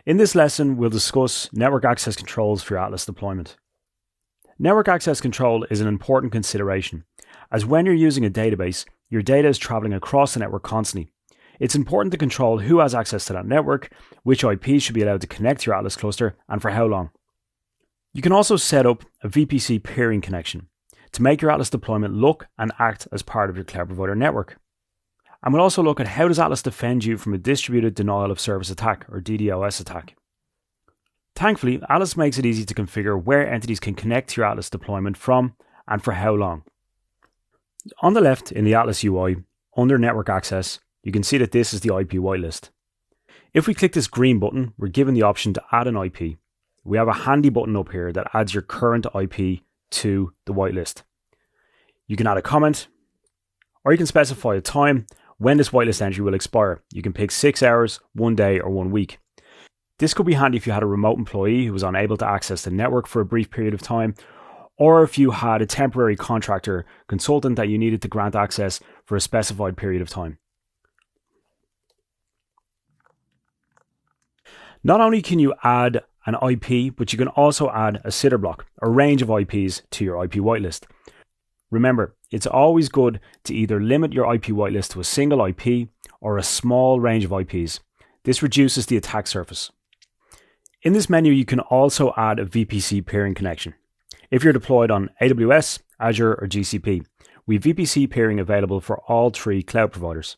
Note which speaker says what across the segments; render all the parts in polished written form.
Speaker 1: In this lesson, we'll discuss network access controls for your Atlas deployment. Network access control is an important consideration, as when you're using a database, your data is traveling across the network constantly. It's important to control who has access to that network, which IPs should be allowed to connect to your Atlas cluster, and for how long. You can also set up a VPC peering connection to make your Atlas deployment look and act as part of your cloud provider network. And we'll also look at how does Atlas defend you from a distributed denial of service attack, or DDoS attack. Thankfully, Atlas makes it easy to configure where entities can connect to your Atlas deployment from and for how long. On the left in the Atlas UI, under Network Access, you can see that this is the IP whitelist. If we click this green button, we're given the option to add an IP. We have a handy button up here that adds your current IP to the whitelist. You can add a comment, or you can specify a time when this whitelist entry will expire. You can pick 6 hours, 1 day, or 1 week. This could be handy if you had a remote employee who was unable to access the network for a brief period of time, or if you had a temporary contractor consultant that you needed to grant access for a specified period of time. Not only can you add an IP, but you can also add a sitter block, a range of IPs to your IP whitelist. Remember, it's always good to either limit your IP whitelist to a single IP or a small range of IPs. This reduces the attack surface. In this menu, you can also add a VPC peering connection. If you're deployed on AWS, Azure, or GCP, we have VPC peering available for all 3 cloud providers.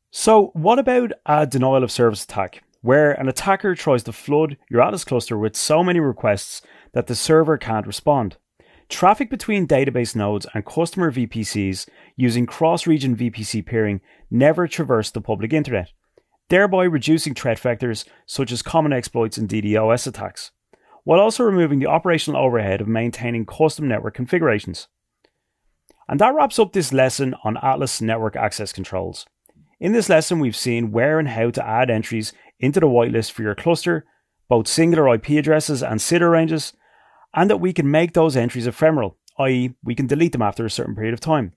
Speaker 1: So what about a denial of service attack, where an attacker tries to flood your Atlas cluster with so many requests that the server can't respond? Traffic between database nodes and customer VPCs using cross-region VPC peering never traverse the public internet, thereby reducing threat vectors such as common exploits and DDoS attacks, while also removing the operational overhead of maintaining custom network configurations. And that wraps up this lesson on Atlas network access controls. In this lesson, we've seen where and how to add entries into the whitelist for your cluster, both singular IP addresses and sitter ranges, and that we can make those entries ephemeral, i.e. we can delete them after a certain period of time.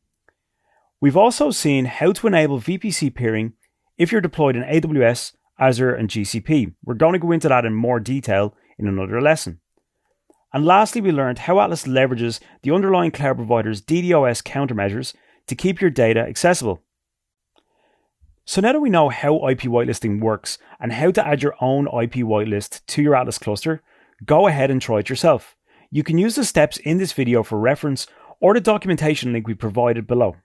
Speaker 1: We've also seen how to enable VPC peering if you're deployed in AWS, Azure, and GCP. We're going to go into that in more detail in another lesson. And lastly, we learned how Atlas leverages the underlying cloud provider's DDoS countermeasures to keep your data accessible. So now that we know how IP whitelisting works and how to add your own IP whitelist to your Atlas cluster, go ahead and try it yourself. You can use the steps in this video for reference or the documentation link we provided below.